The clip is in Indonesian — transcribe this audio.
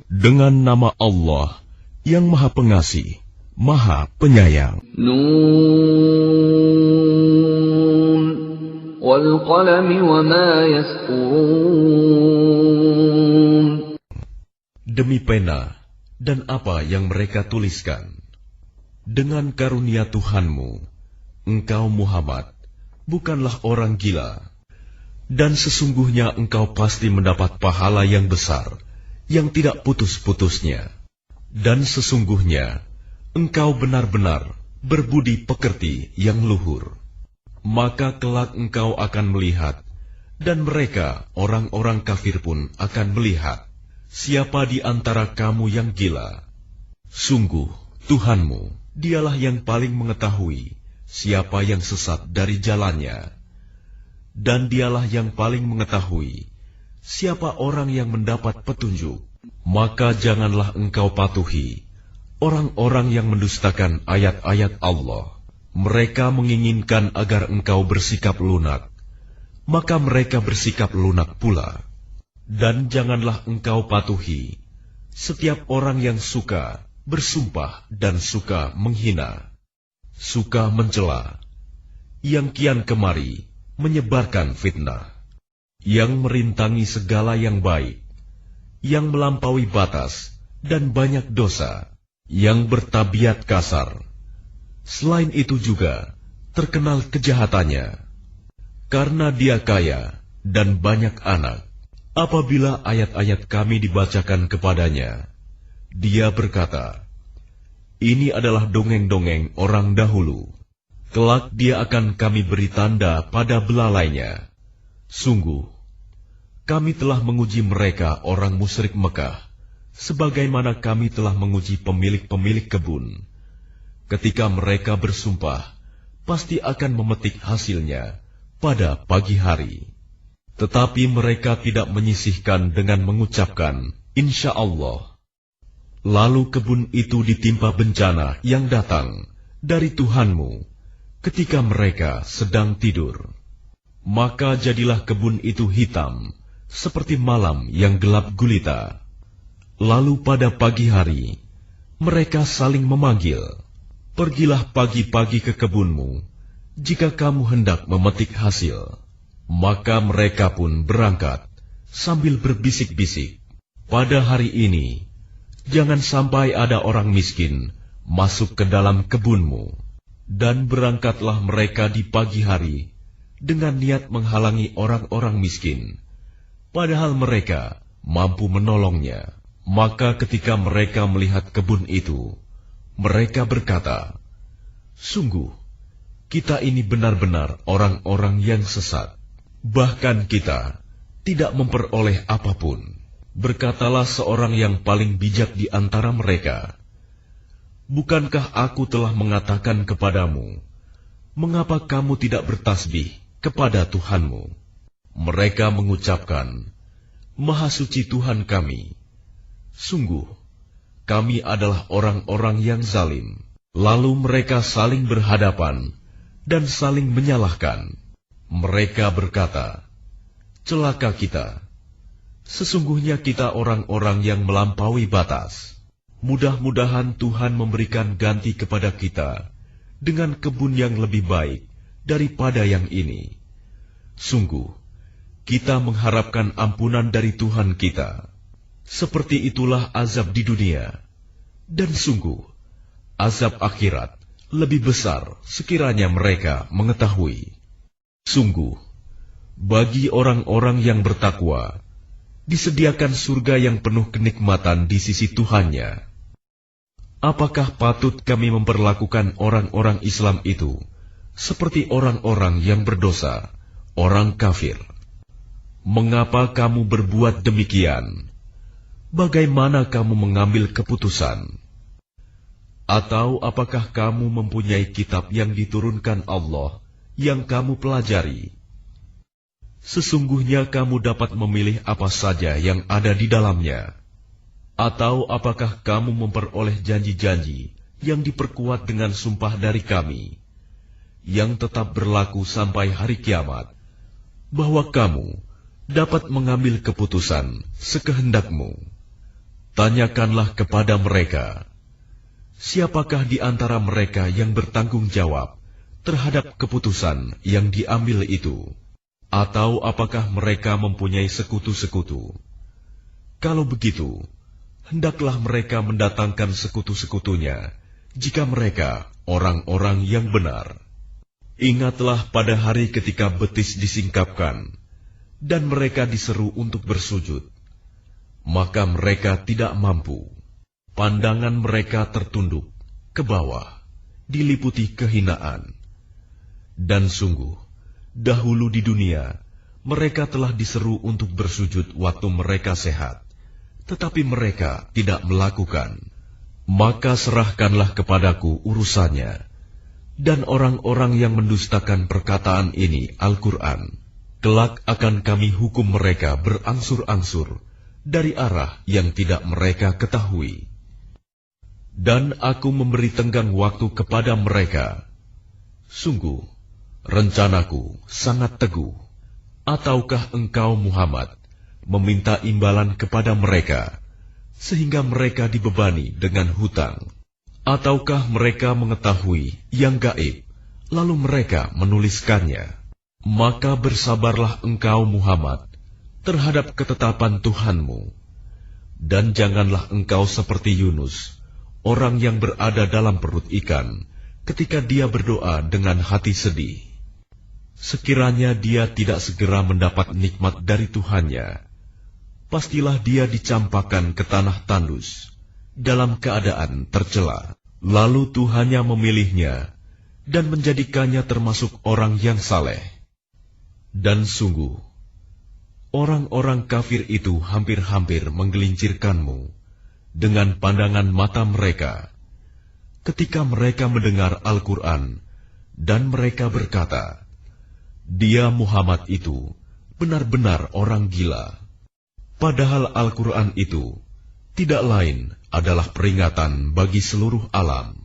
Dengan nama Allah yang Maha Pengasih, Maha Penyayang. Nun wal qalami wa ma yasturun. Demi pena dan apa yang mereka tuliskan. Dengan karunia Tuhanmu, engkau Muhammad bukanlah orang gila, dan sesungguhnya engkau pasti mendapat pahala yang besar, yang tidak putus-putusnya. Dan sesungguhnya engkau benar-benar berbudi pekerti yang luhur. Maka kelak engkau akan melihat, dan mereka orang-orang kafir pun akan melihat, siapa di antara kamu yang gila. Sungguh Tuhanmu, Dialah yang paling mengetahui siapa yang sesat dari jalannya, dan Dialah yang paling mengetahui siapa orang yang mendapat petunjuk. Maka janganlah engkau patuhi orang-orang yang mendustakan ayat-ayat Allah. Mereka menginginkan agar engkau bersikap lunak, maka mereka bersikap lunak pula. Dan janganlah engkau patuhi setiap orang yang suka bersumpah dan suka menghina, suka mencela, yang kian kemari menyebarkan fitnah, yang merintangi segala yang baik, yang melampaui batas dan banyak dosa, yang bertabiat kasar. Selain itu juga terkenal kejahatannya, karena dia kaya dan banyak anak. Apabila ayat-ayat kami dibacakan kepadanya, dia berkata, "Ini adalah dongeng-dongeng orang dahulu. Kelak dia akan kami beri tanda pada belalainya. Sungguh, kami telah menguji mereka orang musyrik Mekah, sebagaimana kami telah menguji pemilik-pemilik kebun. Ketika mereka bersumpah, pasti akan memetik hasilnya pada pagi hari. Tetapi mereka tidak menyisihkan dengan mengucapkan, Insya Allah. Lalu kebun itu ditimpa bencana yang datang dari Tuhanmu ketika mereka sedang tidur. Maka jadilah kebun itu hitam, seperti malam yang gelap gulita. Lalu pada pagi hari, mereka saling memanggil, "Pergilah pagi-pagi ke kebunmu, jika kamu hendak memetik hasil." Maka mereka pun berangkat sambil berbisik-bisik, "Pada hari ini, jangan sampai ada orang miskin masuk ke dalam kebunmu." Dan berangkatlah mereka di pagi hari dengan niat menghalangi orang-orang miskin, padahal mereka mampu menolongnya. Maka ketika mereka melihat kebun itu, mereka berkata, "Sungguh, kita ini benar-benar orang-orang yang sesat. Bahkan kita tidak memperoleh apapun." Berkatalah seorang yang paling bijak di antara mereka, "Bukankah aku telah mengatakan kepadamu, mengapa kamu tidak bertasbih kepada Tuhanmu?" Mereka mengucapkan, "Maha suci Tuhan kami. Sungguh, kami adalah orang-orang yang zalim." Lalu mereka saling berhadapan dan saling menyalahkan. Mereka berkata, "Celaka kita! Sesungguhnya kita orang-orang yang melampaui batas. Mudah-mudahan Tuhan memberikan ganti kepada kita dengan kebun yang lebih baik daripada yang ini. Sungguh, kita mengharapkan ampunan dari Tuhan kita. Seperti itulah azab di dunia, dan sungguh, azab akhirat lebih besar sekiranya mereka mengetahui. Sungguh, bagi orang-orang yang bertakwa, disediakan surga yang penuh kenikmatan di sisi Tuhannya. Apakah patut kami memperlakukan orang-orang Islam itu seperti orang-orang yang berdosa, orang kafir? Mengapa kamu berbuat demikian? Bagaimana kamu mengambil keputusan? Atau apakah kamu mempunyai kitab yang diturunkan Allah yang kamu pelajari? Sesungguhnya kamu dapat memilih apa saja yang ada di dalamnya. Atau apakah kamu memperoleh janji-janji yang diperkuat dengan sumpah dari kami, yang tetap berlaku sampai hari kiamat, bahwa kamu dapat mengambil keputusan sekehendakmu? tanyakanlah kepada mereka, siapakah di antara mereka yang bertanggung jawab terhadap keputusan yang diambil itu? Atau apakah mereka mempunyai sekutu-sekutu? Kalau begitu, hendaklah mereka mendatangkan sekutu-sekutunya, jika mereka orang-orang yang benar. Ingatlah pada hari ketika betis disingkapkan, dan mereka diseru untuk bersujud. Maka mereka tidak mampu. Pandangan mereka tertunduk ke bawah, diliputi kehinaan. Dan sungguh, dahulu di dunia, mereka telah diseru untuk bersujud waktu mereka sehat, tetapi mereka tidak melakukan. Maka serahkanlah kepadaku urusannya, dan orang-orang yang mendustakan perkataan ini, Al-Quran, kelak akan kami hukum mereka berangsur-angsur dari arah yang tidak mereka ketahui. Dan aku memberi tenggang waktu kepada mereka. Sungguh, rencanaku sangat teguh. Ataukah engkau, Muhammad, meminta imbalan kepada mereka, sehingga mereka dibebani dengan hutang? Ataukah mereka mengetahui yang gaib, lalu mereka menuliskannya? Maka bersabarlah engkau, Muhammad, terhadap ketetapan Tuhanmu. Dan janganlah engkau seperti Yunus, orang yang berada dalam perut ikan, ketika dia berdoa dengan hati sedih. Sekiranya dia tidak segera mendapat nikmat dari Tuhannya, pastilah dia dicampakkan ke tanah tandus, dalam keadaan tercela. Lalu Tuhannya memilihnya, dan menjadikannya termasuk orang yang saleh. Dan sungguh, orang-orang kafir itu hampir-hampir menggelincirkanmu dengan pandangan mata mereka, ketika mereka mendengar Al-Quran, dan mereka berkata, dia Muhammad itu benar-benar orang gila. Padahal Al-Quran itu tidak lain adalah peringatan bagi seluruh alam.